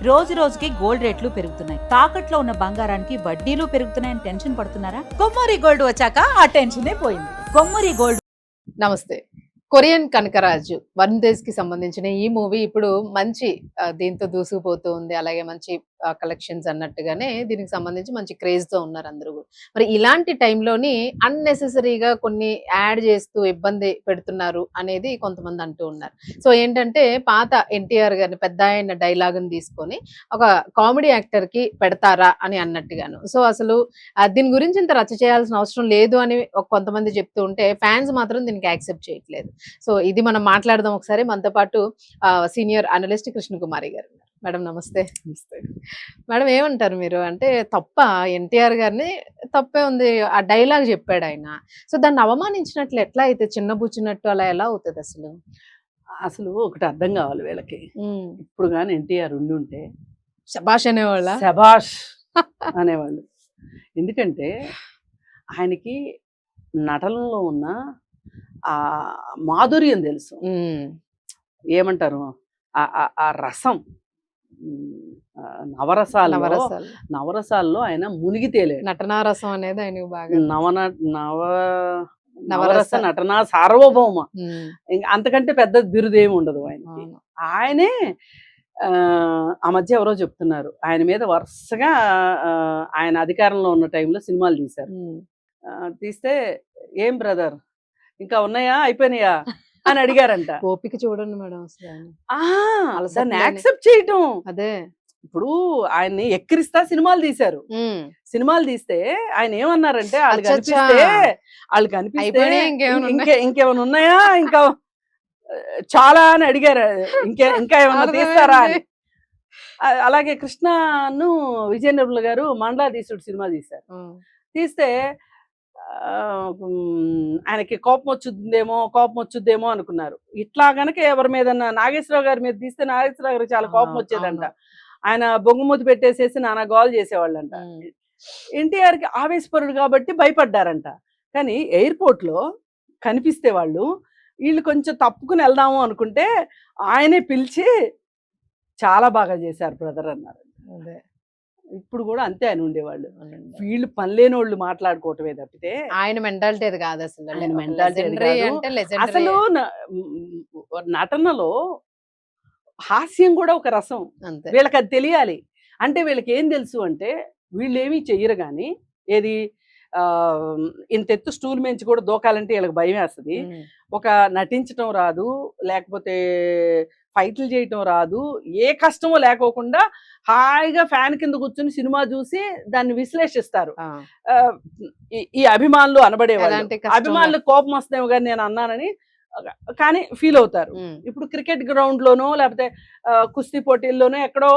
రోజు రోజుకి గోల్డ్ రేట్లు పెరుగుతున్నాయి. తాకట్లో ఉన్న బంగారానికి వడ్డీలు పెరుగుతున్నాయని టెన్షన్ పడుతున్నారా? కొమ్మూరి గోల్డ్ వచ్చాక ఆ టెన్షనే పోయింది. కొమ్మూరి గోల్డ్. నమస్తే. కొరియన్ కనకరాజు వన్ డేస్ కి సంబంధించిన ఈ మూవీ ఇప్పుడు మంచి దీంతో దూసుకుపోతూ ఉంది. అలాగే మంచి కలెక్షన్స్ అన్నట్టుగానే దీనికి సంబంధించి మంచి క్రేజ్ తో ఉన్నారు అందరూ కూడా. మరి ఇలాంటి టైంలోని అన్నెసెసరీగా కొన్ని యాడ్ చేస్తూ ఇబ్బంది పెడుతున్నారు అనేది కొంతమంది అంటూ ఉన్నారు. సో ఏంటంటే పాత ఎన్టీఆర్ గారిని పెద్ద ఆయన డైలాగుని తీసుకొని ఒక కామెడీ యాక్టర్ కి పెడతారా అని అన్నట్టుగాను. సో అసలు దీని గురించి ఇంత రచ్చ చేయాల్సిన అవసరం లేదు అని కొంతమంది చెప్తూ ఉంటే ఫ్యాన్స్ మాత్రం దీనికి యాక్సెప్ట్ చేయట్లేదు. సో ఇది మనం మాట్లాడదాం ఒకసారి. మనతో పాటు సీనియర్ అనలిస్ట్ కృష్ణకుమారి గారు ఉన్నారు. మేడం నమస్తే. మేడం ఏమంటారు మీరు? అంటే తప్ప ఎన్టీఆర్ గారిని తప్పే ఉంది, ఆ డైలాగ్ చెప్పాడు ఆయన. సో దాన్ని అవమానించినట్లు ఎట్లా అయితే చిన్నబుచ్చినట్టు అలా ఎలా అవుతుంది అసలు? అసలు ఒకటి అర్థం కావాలి వీళ్ళకి. ఇప్పుడు కానీ ఎన్టీఆర్ ఉండుంటే శబాష్ అనేవాళ్ళ, శబాష్ అనేవాళ్ళు. ఎందుకంటే ఆయనకి నటనలో ఉన్న ఆ మాధుర్యం తెలుసు. ఏమంటారు, ఆ రసం, నవరసాల్లో ఆయన మునిగి తేలేడు. నటనారసం అనేది ఆయన బాగా నవరస నటనా సార్వభౌమ. అంతకంటే పెద్ద బిరుదేమి ఉండదు ఆయనకి. ఆయనే ఆ మధ్య ఎవరో చెప్తున్నారు, ఆయన మీద వరుసగా ఆయన అధికారంలో ఉన్న టైంలో సినిమాలు తీశారు. తీస్తే ఏం బ్రదర్ ఇంకా ఉన్నాయా, అయిపోయినాయా అని అడిగారంట. ఓపిక చూడండి మేడం దాన్ని యాక్సెప్ట్ చేయటం. అదే ఇప్పుడు ఆయన్ని ఎక్కిరిస్తా సినిమాలు తీశారు. సినిమాలు తీస్తే ఆయన ఏమన్నారంటే, వాళ్ళు కనిపిస్తే ఇంకేమైనా ఉన్నాయా, ఇంకా చాలా అని అడిగారు. ఇంకా ఏమన్నా తీస్తారా అని. అలాగే కృష్ణను విజయ నిర్మల గారు మండలాధీశుడు సినిమా తీశారు. తీస్తే ఆయనకి కోపం వచ్చుద్దేమో అనుకున్నారు. ఇట్లా గనక ఎవరి మీద నాగేశ్వరరావు గారి మీద తీస్తే నాగేశ్వరరావు గారికి చాలా కోపం వచ్చేదంట. ఆయన బొంగుమూతి పెట్టేసేసి నానా గోల్ చేసేవాళ్ళంట. ఎన్టీఆర్ కి ఆవేశపరుడు కాబట్టి భయపడ్డారంట. కానీ ఎయిర్పోర్ట్ లో కనిపిస్తే వీళ్ళు కొంచెం తప్పుకుని వెళ్దాము అనుకుంటే ఆయనే పిలిచి చాలా బాగా చేశారు బ్రదర్ అన్నారు. ఇప్పుడు కూడా అంతే అని ఉండేవాళ్ళు. వీళ్ళు పనిలేని వాళ్ళు మాట్లాడుకోవటమే తప్పితే ఆయన మెంటాలిటీ అది కాదు అసలు. అసలు నటనలో హాస్యం కూడా ఒక రసం. వీళ్ళకి అది తెలియాలి. అంటే వీళ్ళకి ఏం తెలుసు అంటే, వీళ్ళు ఏమీ చెయ్యరు కానీ ఏది ఇంత ఎత్తు స్టూల్ మేంచి కూడా దూకాలంటే వీళ్ళకి భయం వేస్తుంది. ఒక నటించటం రాదు, లేకపోతే ఫైట్లు చేయటం రాదు, ఏ కష్టమో లేకోకుండా హాయిగా ఫ్యాన్ కింద కూర్చుని సినిమా చూసి దాన్ని విశ్లేషిస్తారు. ఈ అభిమానులు అనబడేవాళ్ళు. అభిమానులకు కోపం వస్తేమో కానీ నేను అన్నానని కానీ ఫీల్ అవుతారు. ఇప్పుడు క్రికెట్ గ్రౌండ్ లోనో లేకపోతే కుస్తీ పోటీల్లోనో ఎక్కడో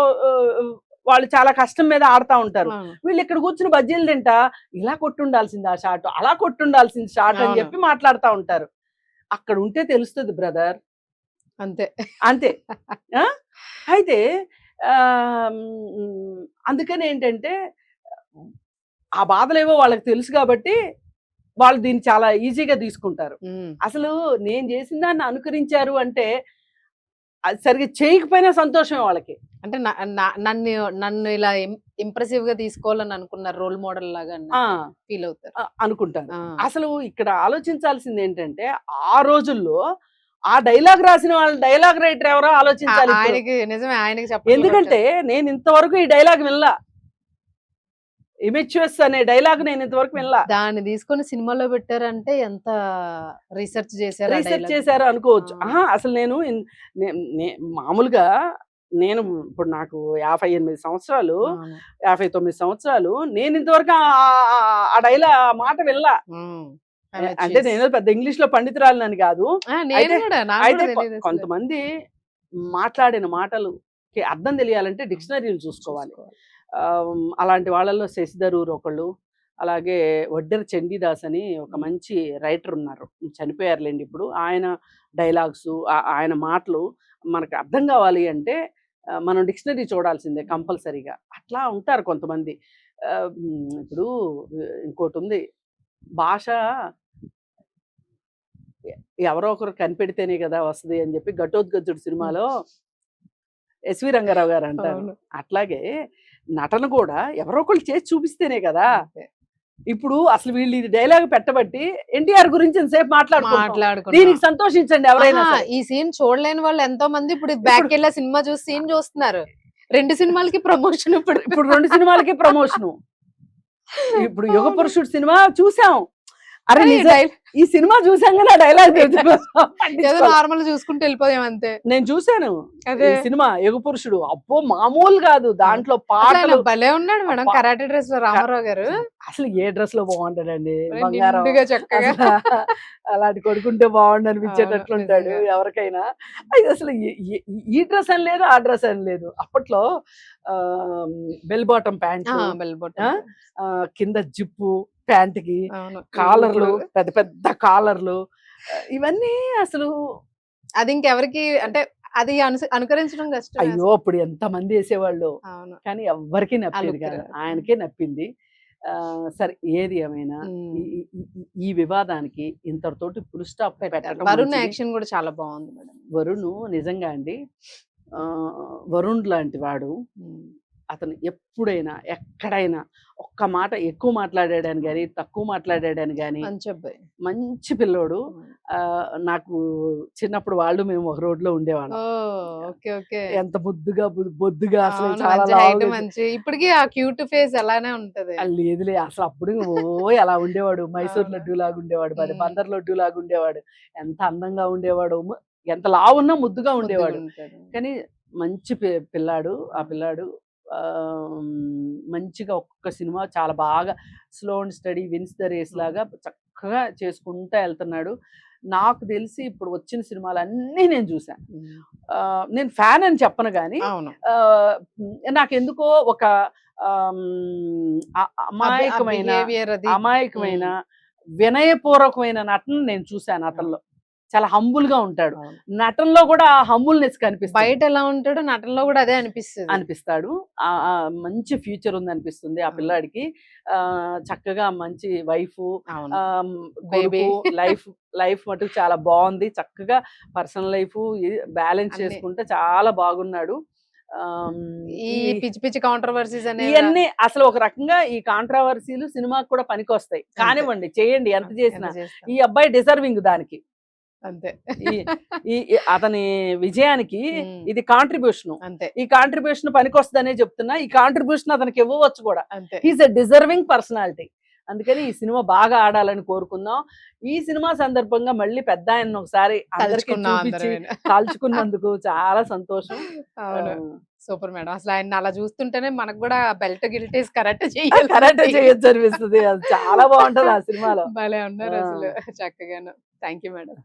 వాళ్ళు చాలా కష్టం మీద ఆడుతూ ఉంటారు. వీళ్ళు ఇక్కడ కూర్చుని బజ్జీలు తింటా ఇలా కొట్టుండాల్సింది ఆ షాట్, అలా కొట్టుండాల్సింది షాట్ అని చెప్పి మాట్లాడుతూ ఉంటారు. అక్కడ ఉంటే తెలుస్తుంది బ్రదర్. అంతే అంతే. అయితే అందుకని ఏంటంటే ఆ బాధలేవో వాళ్ళకి తెలుసు కాబట్టి వాళ్ళు దీన్ని చాలా ఈజీగా తీసుకుంటారు. అసలు నేను చేసిన దాన్ని అనుకరించారు అంటే అది సరిగ్గా చేయకపోయినా సంతోషమే వాళ్ళకి. అంటే నన్ను ఇలా ఇంప్రెసివ్ గా తీసుకోవాలని అనుకున్నారు, రోల్ మోడల్ లాగా ఫీల్ అవుతారు అనుకుంటారు. అసలు ఇక్కడ ఆలోచించాల్సింది ఏంటంటే, ఆ రోజుల్లో ఆ డైలాగ్ రాసిన వాళ్ళ డైలాగ్ రైటర్ ఎవరో ఆలోచించాలి. ఆయనకి నిజమే, ఆయనకి చెప్పాలి. ఎందుకంటే నేను ఇంతవరకు ఈ డైలాగ్ వినలా, ఇమెచ్యూస్ అనే డైలాగ్ నేను ఇంతవరకు వినలా. దాన్ని తీసుకొని సినిమాలో పెట్టారంటే ఎంత రీసెర్చ్ చేశారు అనుకోవచ్చు. అసలు నేను మామూలుగా నేను ఇప్పుడు నాకు 58 సంవత్సరాలు, 59 సంవత్సరాలు, నేను ఇంతవరకు ఆ డైలాగ్ ఆ మాట వినలా. అంటే నేను పెద్ద ఇంగ్లీష్ లో పండితురాలని కాదు. అయితే కొంతమంది మాట్లాడిన మాటలుకి అర్థం తెలియాలంటే డిక్షనరీలు చూసుకోవాలి. అలాంటి వాళ్ళల్లో శశిధరూర్ ఒకళ్ళు, అలాగే వడ్డెర చండీదాస్ అని ఒక మంచి రైటర్ ఉన్నారు, చనిపోయారులేండి ఇప్పుడు. ఆయన డైలాగ్స్, ఆయన మాటలు మనకు అర్థం కావాలి అంటే మనం డిక్షనరీ చూడాల్సిందే కంపల్సరీగా. అట్లా ఉంటారు కొంతమంది. ఇప్పుడు ఇంకోటి ఉంది, భాష ఎవరో ఒకరు కనిపెడితేనే కదా వస్తుంది అని చెప్పి ఘటోత్కచుడు సినిమాలో ఎస్వి రంగారావు గారు అంటారు. అవును. అట్లాగే నటన కూడా ఎవరో ఒకళ్ళు చేసి చూపిస్తేనే కదా. అంతే. ఇప్పుడు అసలు వీళ్ళు ఇది డైలాగ్ పెట్టబట్టి ఎన్టీఆర్ గురించి ఎంతసేపు మాట్లాడుకుంటున్నాం. మాట్లాడుకుంటున్నాం. దీనికి సంతోషించండి ఎవరైనా ఆహా, సరే. ఈ సీన్ చూడలేని వాళ్ళు ఎంతో మంది ఇప్పుడు బ్యాక్ వెళ్ళే సినిమా చూసి సీన్ చూస్తున్నారు. 2 సినిమాలకి ప్రమోషన్ ఇప్పుడు. ఇప్పుడు 2 సినిమాలకి ప్రమోషను. ఇప్పుడు యుగ పురుషుడు సినిమా చూసాం. అరే ఈ నిజం, డైలాగ్ ఈ సినిమా చూసాం కదా డైలాగ్ ఏదో నార్మల్ చూసుకుంటూ వెళ్ళిపోయాం అంతే. నేను చూసాను అదే ఈ సినిమా యుగ పురుషుడు. అబ్బో మామూలు కాదు, దాంట్లో అసలు ఆయన పాటలు. భలే ఉన్నాడు మేడం అబ్బా. కరాటే డ్రెస్ లో రామారావు గారు. అసలు ఏ డ్రెస్ లో బాగుంటాడండి బంగారం. నిండుగా చక్కగా. అసలు అలాంటి కొడుకుంటే బాగుండు అనిపించేటట్లు అవును, ఉంటాడు నిజంగా. ఎవరికైనా. అయితే అసలు ఈ డ్రెస్ అని లేదు, ఆ డ్రెస్ అని లేదు. అప్పట్లో bell bottom pant, bell button. కింద జిప్పు ప్యాంట్ కి, అవును. కాలర్లు, ఇప్పుడు పెద్ద పెద్ద కాలర్లు, ఇవన్నీ అసలు అది ఇంకెవరికి అంటే అది అనుకరించడం కష్టం. అయ్యో అప్పుడు ఎంత మంది వేసేవాళ్ళు, అవును. కానీ ఎవ్వరికి నప్పేది look కాదు. రాదు. ఆయనకే నప్పింది. సరే ఏది ఏమైనా ఉమ్. ఈ వివాదానికి ఇంతటితోటి ఫుల్ స్టాప్ పెట్టడం వరుణ్ మంచిది. యాక్షన్ కూడా చాలా బాగుంది మేడం. వరుణ్ నిజంగా అండి, వరుణ్ లాంటి వాడు అతను ఎప్పుడైనా ఎక్కడైనా ఒక్క మాట ఎక్కువ మాట్లాడాడని కానీ తక్కువ మాట్లాడాడని కానీ మంచి అబ్బాయి. మంచి పిల్లోడు. నాకు చిన్నప్పుడు వాళ్ళు మేము ఒక రోడ్లో ఉండేవాళ్ళం. Okay okay. ఎంత ముద్దుగా బొద్దుగా అసలు అవును, చాలా మంచి height, లావుగా మంచి ఇప్పటికి ఆ క్యూట్ ఫేస్ అలానే ఉంటది. లేదులే అసలు అప్పుడు అలా ఉండేవాడు. మైసూర్ అవునా? లడ్డు లాగా ఉండేవాడు, మరి ఉమ్. బందర్ లడ్డు లాగా ఉండేవాడు. ఎంత అందంగా ఉండేవాడు, ఎంత లావున్నా ముద్దుగా ఉండేవాడు. ముద్దుగా ఉంటాడు. కానీ మంచి పిల్లాడు. ఆ పిల్లాడు మంచిగా ఒక్కొక్క సినిమా చాలా బాగా slow and steady wins the race లాగా చక్కగా చేసుకుంటూ వెళ్తున్నాడు. నాకు తెలిసి ఇప్పుడు వచ్చిన సినిమాలన్నీ నేను చూసాను. నేను ఫ్యాన్ అని చెప్పను కానీ అవును. నాకెందుకో ఒక అమాయకమైన Behavior అది. అమాయకమైన వినయపూర్వకమైన నటన నేను చూశాను అతనిలో. చాలా హంబుల్ గా ఉంటాడు. అవును. నటనలో కూడా ఆ హంబుల్నెస్ కనిపిస్తుంది, బయట ఎలా ఉంటాడో నటనలో కూడా అదే అనిపిస్తాడు. ఆ మంచి ఫ్యూచర్ ఉంది అనిపిస్తుంది ఆ అవును. పిల్లాడికి. చక్కగా మంచి వైఫ్, అవును. Baby Baby. లైఫ్ మటుకు చాలా బాగుంది. చక్కగా పర్సనల్ లైఫ్ బ్యాలెన్స్ అన్ని. చేసుకుంటే చాలా బాగున్నాడు. ఈ పిచ్చి పిచ్చి కాంట్రవర్సీస్ అనేవి ఇవన్నీ అసలు ఒక రకంగా ఈ కాంట్రవర్సీలు సినిమాకి కూడా పనికొస్తాయి. కానివ్వండి, చేయండి ఎంత చేసినా. ఎంత చేస్తాం. ఈ అబ్బాయి డిజర్వింగ్ దానికి. అంతే. ఈ అతని విజయానికి ఉమ్. ఇది కాంట్రిబ్యూషన్. అంతే ఈ కాంట్రిబ్యూషన్ పనికొస్తుందనే చెప్తున్నా. ఈ కాంట్రిబ్యూషన్ అతనికి ఇవ్వవచ్చు కూడా. అంతే. He's a deserving personality. అందుకని ఈ సినిమా బాగా ఆడాలని కోరుకుందాం. ఈ సినిమా సందర్భంగా మళ్ళీ పెద్ద ఆయన ఒకసారి అందరికీ తలుచుకున్నాం చూపించి అందరం. కాల్చుకున్నందుకు చాలా సంతోషం. అవును. Super madam. అసలు ఆయన అలా చూస్తుంటేనే మనకు కూడా బెల్ట్ గిల్టేస్ కరెక్ట్ కరెక్ట్ చేయొచ్చు అనిపిస్తుంది. అది చాలా బాగుంటది ఆ సినిమాలో. భలే ఉన్నారు అసలు చక్కగాను. Thank you madam.